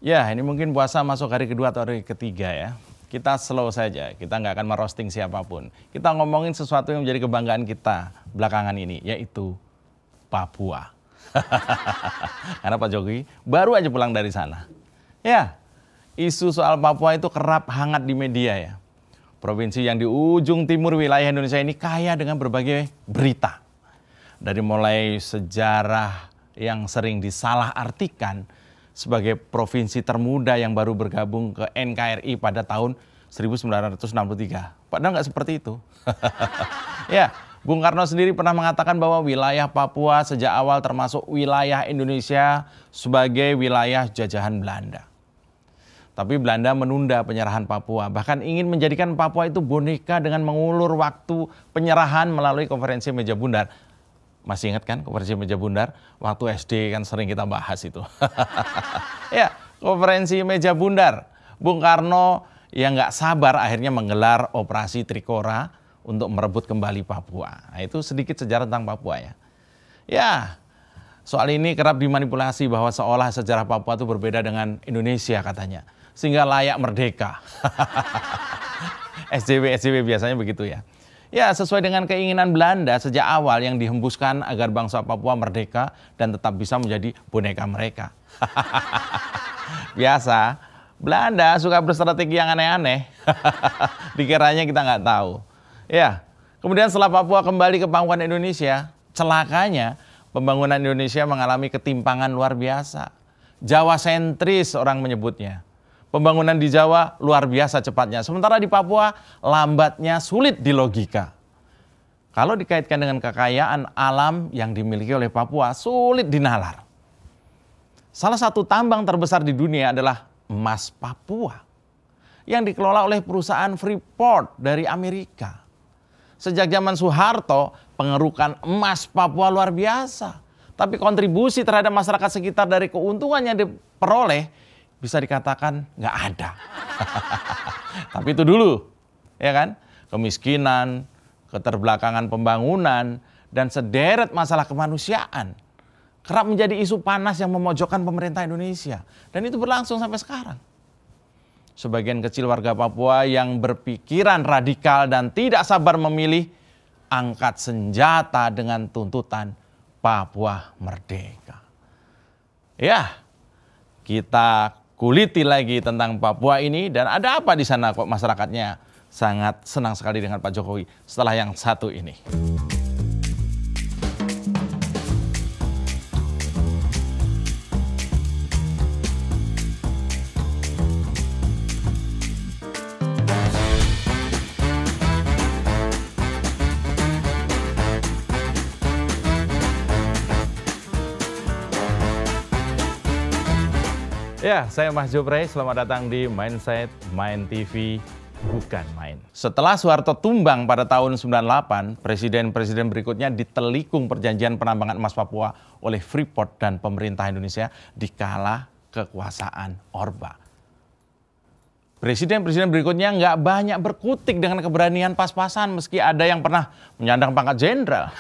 Ya, ini mungkin puasa masuk hari kedua atau hari ketiga ya. Kita slow saja, kita nggak akan merosting siapapun. Kita ngomongin sesuatu yang menjadi kebanggaan kita belakangan ini, yaitu Papua. Karena Pak Jokowi baru aja pulang dari sana. Ya, isu soal Papua itu kerap hangat di media ya. Provinsi yang di ujung timur wilayah Indonesia ini kaya dengan berbagai berita. Dari mulai sejarah yang sering disalahartikan sebagai provinsi termuda yang baru bergabung ke NKRI pada tahun 1963. Padahal nggak seperti itu. Ya, Bung Karno sendiri pernah mengatakan bahwa wilayah Papua sejak awal termasuk wilayah Indonesia sebagai wilayah jajahan Belanda. Tapi Belanda menunda penyerahan Papua, bahkan ingin menjadikan Papua itu boneka dengan mengulur waktu penyerahan melalui konferensi meja bundar. Masih ingat kan konferensi meja bundar? Waktu SD kan sering kita bahas itu. Ya, konferensi meja bundar. Bung Karno yang nggak sabar akhirnya menggelar operasi Trikora untuk merebut kembali Papua. Nah, itu sedikit sejarah tentang Papua ya. Ya, soal ini kerap dimanipulasi bahwa seolah sejarah Papua itu berbeda dengan Indonesia katanya. Sehingga layak merdeka. SJW biasanya begitu ya. Ya, sesuai dengan keinginan Belanda sejak awal yang dihembuskan agar bangsa Papua merdeka dan tetap bisa menjadi boneka mereka. Biasa, Belanda suka berstrategi yang aneh-aneh. Dikiranya kita nggak tahu. Ya, kemudian setelah Papua kembali ke pangkuan Indonesia, celakanya pembangunan Indonesia mengalami ketimpangan luar biasa. Jawa sentris orang menyebutnya. Pembangunan di Jawa luar biasa cepatnya, sementara di Papua lambatnya sulit dilogika. Kalau dikaitkan dengan kekayaan alam yang dimiliki oleh Papua, sulit dinalar. Salah satu tambang terbesar di dunia adalah emas Papua, yang dikelola oleh perusahaan Freeport dari Amerika. Sejak zaman Soeharto, pengerukan emas Papua luar biasa. Tapi kontribusi terhadap masyarakat sekitar dari keuntungan yang diperoleh bisa dikatakan nggak ada. Tapi itu dulu, ya kan? Kemiskinan, keterbelakangan pembangunan, dan sederet masalah kemanusiaan kerap menjadi isu panas yang memojokkan pemerintah Indonesia. Dan itu berlangsung sampai sekarang. Sebagian kecil warga Papua yang berpikiran radikal dan tidak sabar memilih, angkat senjata dengan tuntutan Papua merdeka. Ya, kita kuliti lagi tentang Papua ini dan ada apa di sana kok masyarakatnya sangat senang sekali dengan Pak Jokowi setelah yang satu ini. Ya, saya Mas Joprey, selamat datang di Mindset Main TV, bukan main. Setelah Soeharto tumbang pada tahun 98, presiden-presiden berikutnya ditelikung perjanjian penambangan emas Papua oleh Freeport dan pemerintah Indonesia di kala kekuasaan Orba. Presiden-presiden berikutnya nggak banyak berkutik dengan keberanian pas-pasan meski ada yang pernah menyandang pangkat jenderal.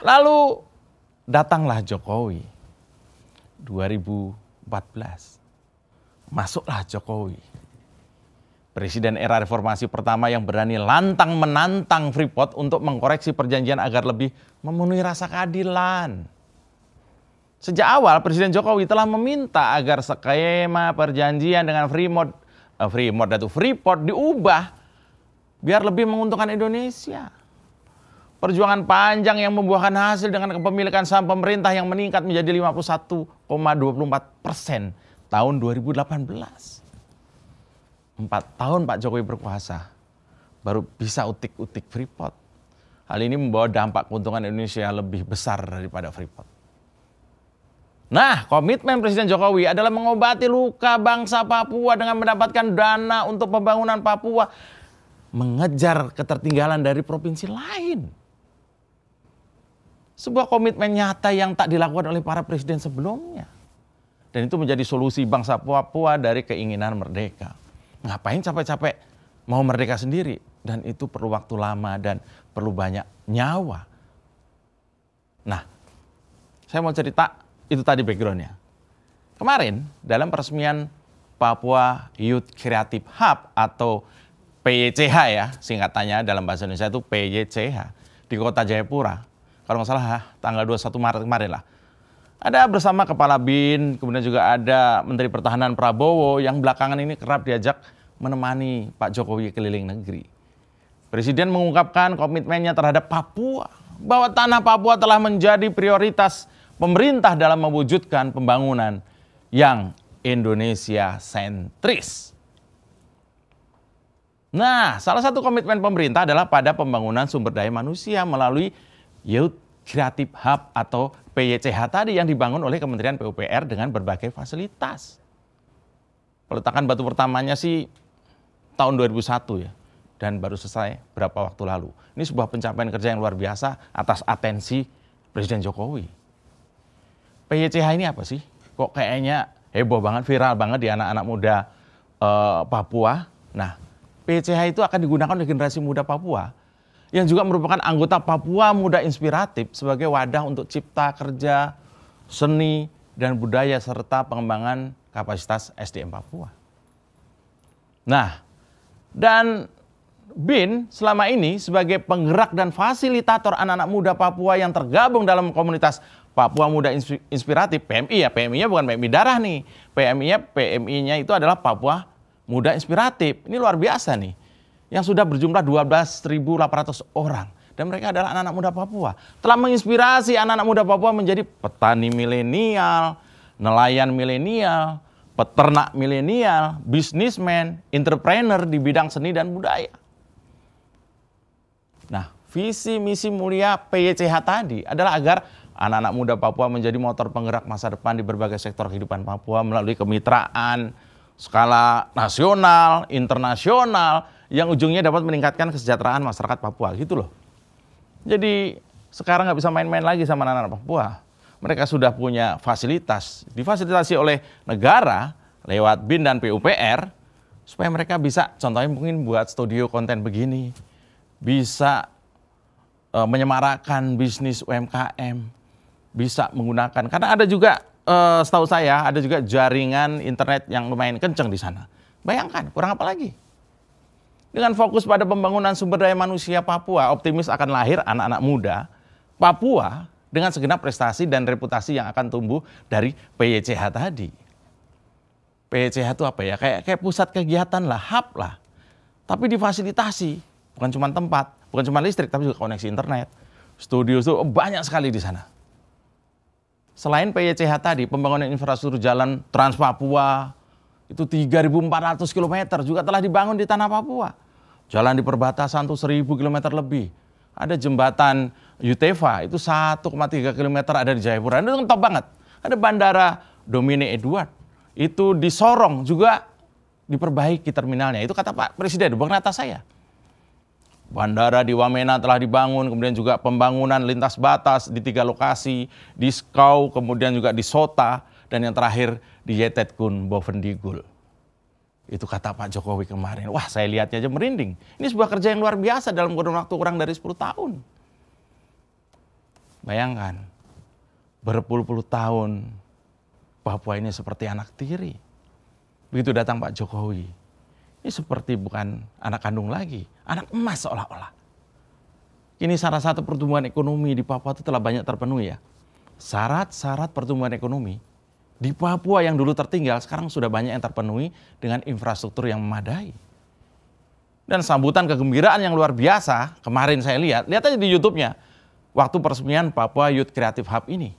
Lalu datanglah Jokowi. 2014, masuklah Jokowi. Presiden era reformasi pertama yang berani lantang menantang Freeport untuk mengkoreksi perjanjian agar lebih memenuhi rasa keadilan. Sejak awal Presiden Jokowi telah meminta agar skema perjanjian dengan Freeport diubah biar lebih menguntungkan Indonesia. Perjuangan panjang yang membuahkan hasil dengan kepemilikan saham pemerintah yang meningkat menjadi 51,24% tahun 2018. 4 tahun Pak Jokowi berkuasa, baru bisa utik-utik Freeport. Hal ini membawa dampak keuntungan Indonesia lebih besar daripada Freeport. Nah, komitmen Presiden Jokowi adalah mengobati luka bangsa Papua dengan mendapatkan dana untuk pembangunan Papua, mengejar ketertinggalan dari provinsi lain. Sebuah komitmen nyata yang tak dilakukan oleh para presiden sebelumnya. Dan itu menjadi solusi bangsa Papua dari keinginan merdeka. Ngapain capek-capek mau merdeka sendiri? Dan itu perlu waktu lama dan perlu banyak nyawa. Nah, saya mau cerita, itu tadi backgroundnya. Kemarin dalam peresmian Papua Youth Creative Hub atau PYCH ya, singkatannya dalam bahasa Indonesia itu PYCH di Kota Jayapura. Kalau nggak salah tanggal 21 Maret kemarin lah. Ada bersama Kepala BIN, kemudian juga ada Menteri Pertahanan Prabowo yang belakangan ini kerap diajak menemani Pak Jokowi keliling negeri. Presiden mengungkapkan komitmennya terhadap Papua, bahwa tanah Papua telah menjadi prioritas pemerintah dalam mewujudkan pembangunan yang Indonesia sentris. Nah, salah satu komitmen pemerintah adalah pada pembangunan sumber daya manusia melalui Youth Creative Hub atau PYCH tadi yang dibangun oleh Kementerian PUPR dengan berbagai fasilitas. Peletakan batu pertamanya sih tahun 2001 ya, dan baru selesai berapa waktu lalu. Ini sebuah pencapaian kerja yang luar biasa atas atensi Presiden Jokowi. PYCH ini apa sih? Kok kayaknya heboh banget, viral banget di anak-anak muda Papua. Nah, PYCH itu akan digunakan oleh generasi muda Papua yang juga merupakan anggota Papua Muda Inspiratif sebagai wadah untuk cipta kerja, seni, dan budaya serta pengembangan kapasitas SDM Papua. Nah, dan BIN selama ini sebagai penggerak dan fasilitator anak-anak muda Papua yang tergabung dalam komunitas Papua Muda Inspiratif, PMI ya, PMI-nya bukan PMI darah nih, PMI-nya itu adalah Papua Muda Inspiratif. Ini luar biasa nih, yang sudah berjumlah 12.800 orang. Dan mereka adalah anak-anak muda Papua. Telah menginspirasi anak-anak muda Papua menjadi petani milenial, nelayan milenial, peternak milenial, bisnismen, entrepreneur di bidang seni dan budaya. Nah, visi misi mulia PYCH tadi adalah agar anak-anak muda Papua menjadi motor penggerak masa depan di berbagai sektor kehidupan Papua melalui kemitraan skala nasional, internasional, yang ujungnya dapat meningkatkan kesejahteraan masyarakat Papua, gitu loh. Jadi sekarang nggak bisa main-main lagi sama anak-anak Papua. Mereka sudah punya fasilitas, difasilitasi oleh negara lewat BIN dan PUPR, supaya mereka bisa, contohnya mungkin buat studio konten begini, bisa menyemarakkan bisnis UMKM, bisa menggunakan, karena ada juga setahu saya ada juga jaringan internet yang lumayan kenceng di sana. Bayangkan, kurang apa lagi? Dengan fokus pada pembangunan sumber daya manusia Papua, optimis akan lahir anak-anak muda Papua dengan segenap prestasi dan reputasi yang akan tumbuh dari PYCH tadi. PYCH itu apa ya? Kayak pusat kegiatan lah, hub lah. Tapi difasilitasi, bukan cuma tempat, bukan cuma listrik, tapi juga koneksi internet. Studio itu banyak sekali di sana. Selain PYCH tadi, pembangunan infrastruktur jalan Trans Papua itu 3.400 km juga telah dibangun di tanah Papua. Jalan di perbatasan itu 1.000 km lebih. Ada jembatan Yutefa itu 1,3 km ada di Jayapura. Itu top banget. Ada bandara Dominic Edward. Itu di Sorong juga diperbaiki terminalnya. Itu kata Pak Presiden, bukan kata saya. Bandara di Wamena telah dibangun, kemudian juga pembangunan lintas batas di 3 lokasi, di Skau, kemudian juga di Sota, dan yang terakhir di Yetetkun Bovendigul. Itu kata Pak Jokowi kemarin. Wah, saya lihatnya aja merinding. Ini sebuah kerja yang luar biasa dalam kurun waktu kurang dari 10 tahun. Bayangkan, berpuluh-puluh tahun Papua ini seperti anak tiri. Begitu datang Pak Jokowi, ini seperti bukan anak kandung lagi, anak emas seolah-olah. Ini salah satu pertumbuhan ekonomi di Papua itu telah banyak terpenuhi ya. Syarat-syarat pertumbuhan ekonomi di Papua yang dulu tertinggal sekarang sudah banyak yang terpenuhi dengan infrastruktur yang memadai. Dan sambutan kegembiraan yang luar biasa kemarin saya lihat aja di YouTube-nya waktu peresmian Papua Youth Creative Hub ini.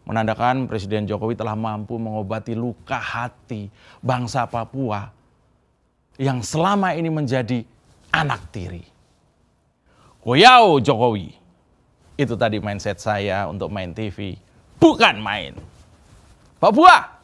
Menandakan Presiden Jokowi telah mampu mengobati luka hati bangsa Papua yang selama ini menjadi anak tiri. Goyau Jokowi. Itu tadi mindset saya untuk Main TV. Bukan main. Papua